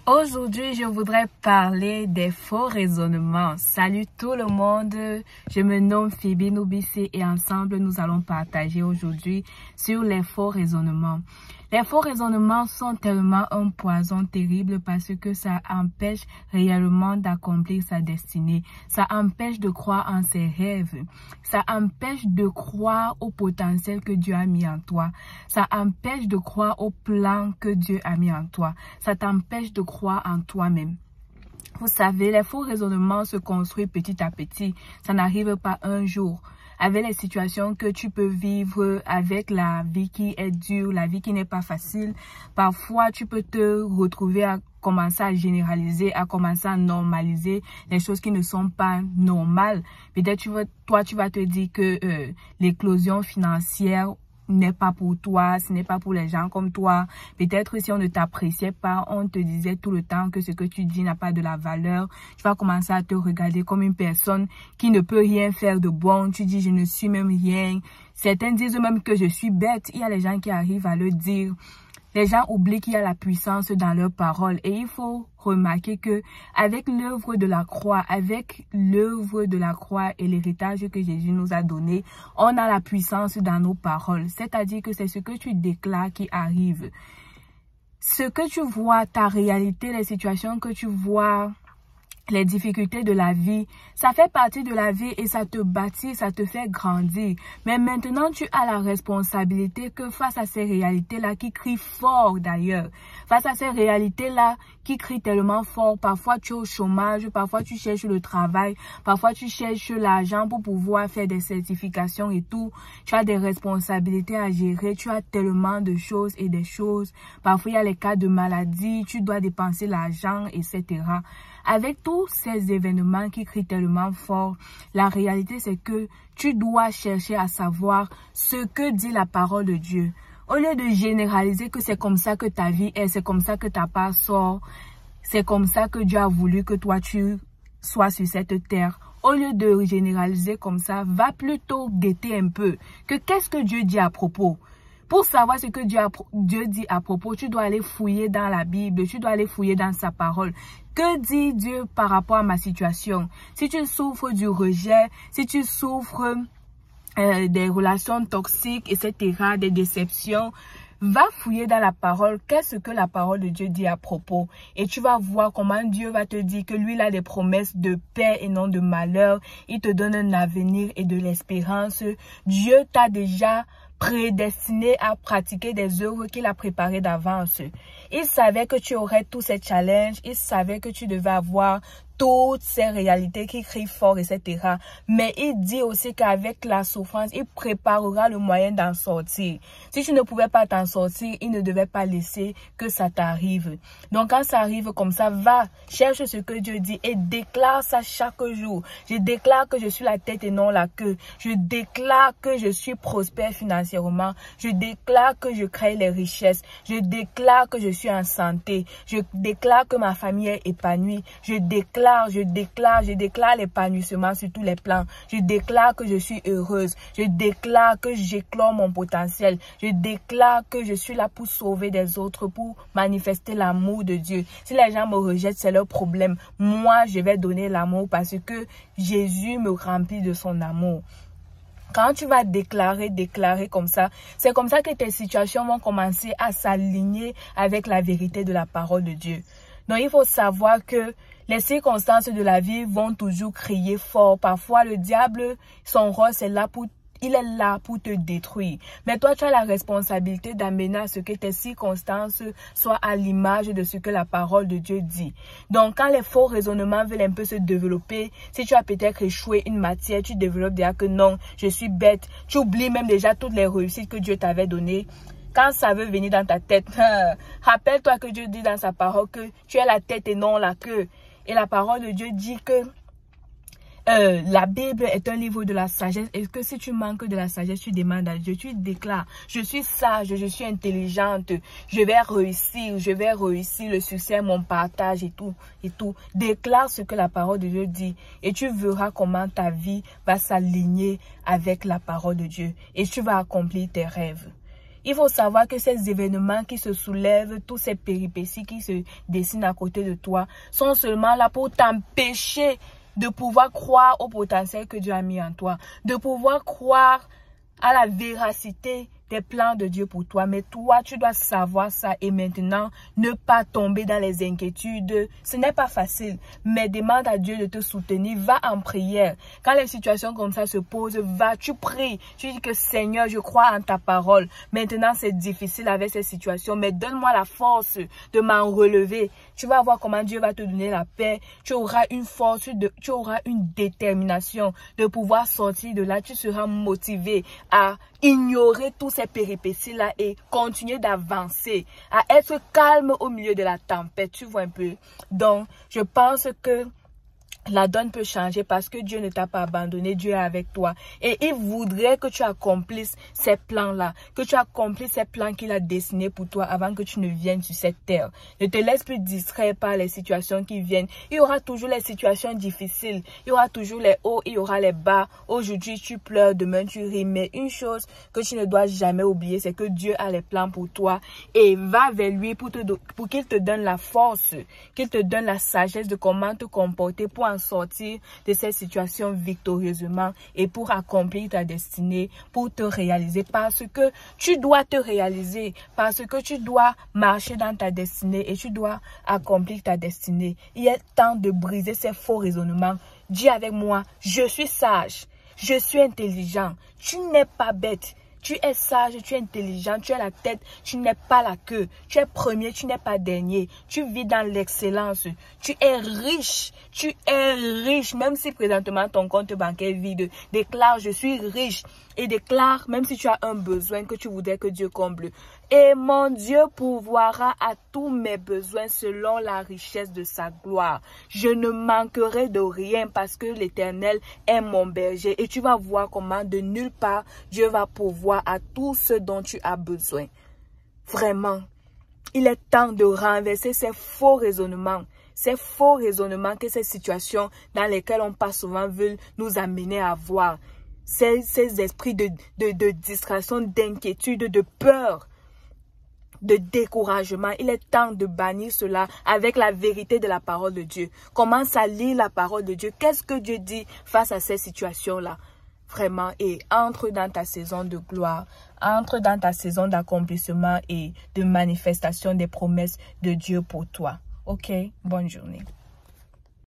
Aujourd'hui, je voudrais parler des faux raisonnements. Salut tout le monde, je me nomme Phoebe Noubissé et ensemble nous allons partager aujourd'hui sur les faux raisonnements. Les faux raisonnements sont tellement un poison terrible parce que ça empêche réellement d'accomplir sa destinée. Ça empêche de croire en ses rêves. Ça empêche de croire au potentiel que Dieu a mis en toi. Ça empêche de croire au plan que Dieu a mis en toi. Ça t'empêche de croire en toi-même. Vous savez, les faux raisonnements se construisent petit à petit. Ça n'arrive pas un jour. Avec les situations que tu peux vivre, avec la vie qui est dure, la vie qui n'est pas facile, parfois tu peux te retrouver à commencer à généraliser, à commencer à normaliser les choses qui ne sont pas normales. Peut-être tu vas te dire que l'éclosion financière n'est pas pour toi, ce n'est pas pour les gens comme toi. Peut-être si on ne t'appréciait pas, on te disait tout le temps que ce que tu dis n'a pas de la valeur. Tu vas commencer à te regarder comme une personne qui ne peut rien faire de bon. Tu dis, je ne suis même rien. Certains disent même que je suis bête. Il y a les gens qui arrivent à le dire. Les gens oublient qu'il y a la puissance dans leurs paroles. Et il faut remarquer que avec l'œuvre de la croix, et l'héritage que Jésus nous a donné, on a la puissance dans nos paroles. C'est-à-dire que c'est ce que tu déclares qui arrive. Ce que tu vois, ta réalité, les situations que tu vois, les difficultés de la vie, ça fait partie de la vie et ça te bâtit, ça te fait grandir. Mais maintenant, tu as la responsabilité que face à ces réalités-là qui crient fort d'ailleurs, face à ces réalités-là qui crient tellement fort, parfois tu es au chômage, parfois tu cherches le travail, parfois tu cherches l'argent pour pouvoir faire des certifications et tout. Tu as des responsabilités à gérer, tu as tellement de choses et des choses. Parfois, il y a les cas de maladie, tu dois dépenser l'argent, etc. Avec tous ces événements qui crient tellement fort, la réalité c'est que tu dois chercher à savoir ce que dit la parole de Dieu. Au lieu de généraliser que c'est comme ça que ta vie est, c'est comme ça que ta part sort, c'est comme ça que Dieu a voulu que toi tu sois sur cette terre. Au lieu de généraliser comme ça, va plutôt guetter un peu que qu'est-ce que Dieu dit à propos. Pour savoir ce que Dieu dit à propos, tu dois aller fouiller dans la Bible, tu dois aller fouiller dans sa parole. Que dit Dieu par rapport à ma situation? Si tu souffres du rejet, si tu souffres des relations toxiques, etc., des déceptions, va fouiller dans la parole, qu'est-ce que la parole de Dieu dit à propos. Et tu vas voir comment Dieu va te dire que lui, il a des promesses de paix et non de malheur. Il te donne un avenir et de l'espérance. Dieu t'a déjà prédestiné à pratiquer des œuvres qu'il a préparées d'avance. Il savait que tu aurais tous ces challenges. Il savait que tu devais avoir toutes ces réalités qui crient fort, etc. Mais il dit aussi qu'avec la souffrance, il préparera le moyen d'en sortir. Si tu ne pouvais pas t'en sortir, il ne devait pas laisser que ça t'arrive. Donc quand ça arrive comme ça, va, cherche ce que Dieu dit et déclare ça chaque jour. Je déclare que je suis la tête et non la queue. Je déclare que je suis prospère financièrement. Je déclare que je crée les richesses. Je déclare que je suis en santé. Je déclare que ma famille est épanouie. Je déclare l'épanouissement sur tous les plans. Je déclare que je suis heureuse. Je déclare que j'éclore mon potentiel. Je déclare que je suis là pour sauver des autres, pour manifester l'amour de Dieu. Si les gens me rejettent, c'est leur problème. Moi, je vais donner l'amour parce que Jésus me remplit de son amour. Quand tu vas déclarer comme ça, c'est comme ça que tes situations vont commencer à s'aligner avec la vérité de la parole de Dieu. Donc, il faut savoir que les circonstances de la vie vont toujours crier fort. Parfois, le diable, son rôle, il est là pour te détruire. Mais toi, tu as la responsabilité d'amener à ce que tes circonstances soient à l'image de ce que la parole de Dieu dit. Donc, quand les faux raisonnements veulent un peu se développer, si tu as peut-être échoué une matière, tu développes déjà que non, je suis bête. Tu oublies même déjà toutes les réussites que Dieu t'avait données. Quand ça veut venir dans ta tête, rappelle-toi que Dieu dit dans sa parole que tu es la tête et non la queue. Et la parole de Dieu dit que la Bible est un livre de la sagesse et que si tu manques de la sagesse, tu demandes à Dieu, tu déclares, je suis sage, je suis intelligente, je vais réussir, le succès est mon partage et tout. Déclare ce que la parole de Dieu dit et tu verras comment ta vie va s'aligner avec la parole de Dieu et tu vas accomplir tes rêves. Il faut savoir que ces événements qui se soulèvent, tous ces péripéties qui se dessinent à côté de toi, sont seulement là pour t'empêcher de pouvoir croire au potentiel que Dieu a mis en toi, de pouvoir croire à la véracité des plans de Dieu pour toi. Mais toi, tu dois savoir ça et maintenant, ne pas tomber dans les inquiétudes. Ce n'est pas facile, mais demande à Dieu de te soutenir. Va en prière. Quand les situations comme ça se posent, va, tu pries. Tu dis que Seigneur, je crois en ta parole. Maintenant, c'est difficile avec ces situations, mais donne-moi la force de m'en relever. Tu vas voir comment Dieu va te donner la paix. Tu auras une force, tu auras une détermination de pouvoir sortir de là. Tu seras motivé à ignorer tous ces péripéties-là et continuer d'avancer, à être calme au milieu de la tempête, tu vois un peu. Donc, je pense que la donne peut changer parce que Dieu ne t'a pas abandonné, Dieu est avec toi. Et il voudrait que tu accomplisses ces plans-là, que tu accomplisses ces plans qu'il a destinés pour toi avant que tu ne viennes sur cette terre. Ne te laisse plus distraire par les situations qui viennent. Il y aura toujours les situations difficiles, il y aura toujours les hauts, il y aura les bas. Aujourd'hui, tu pleures, demain tu ris. Mais une chose que tu ne dois jamais oublier, c'est que Dieu a les plans pour toi. Et va vers lui pour qu'il te donne la force, qu'il te donne la sagesse de comment te comporter pour sortir de cette situation victorieusement et pour accomplir ta destinée, pour te réaliser, parce que tu dois te réaliser, parce que tu dois marcher dans ta destinée et tu dois accomplir ta destinée. Il est temps de briser ces faux raisonnements. Dis avec moi, je suis sage, je suis intelligent, tu n'es pas bête. Tu es sage, tu es intelligent, tu es la tête, tu n'es pas la queue. Tu es premier, tu n'es pas dernier. Tu vis dans l'excellence. Tu es riche, même si présentement ton compte bancaire est vide. Déclare, je suis riche. Et déclare, même si tu as un besoin que tu voudrais que Dieu comble. Et mon Dieu pourvoira à tous mes besoins selon la richesse de sa gloire. Je ne manquerai de rien parce que l'Éternel est mon berger. Et tu vas voir comment de nulle part Dieu va pourvoir à tout ce dont tu as besoin. Vraiment, il est temps de renverser ces faux raisonnements. Ces faux raisonnements que ces situations dans lesquelles on passe souvent veulent nous amener à voir. Ces esprits de distraction, d'inquiétude, de peur, de découragement. Il est temps de bannir cela avec la vérité de la parole de Dieu. Commence à lire la parole de Dieu. Qu'est-ce que Dieu dit face à ces situations-là? Vraiment, et entre dans ta saison de gloire, entre dans ta saison d'accomplissement et de manifestation des promesses de Dieu pour toi. Ok, bonne journée.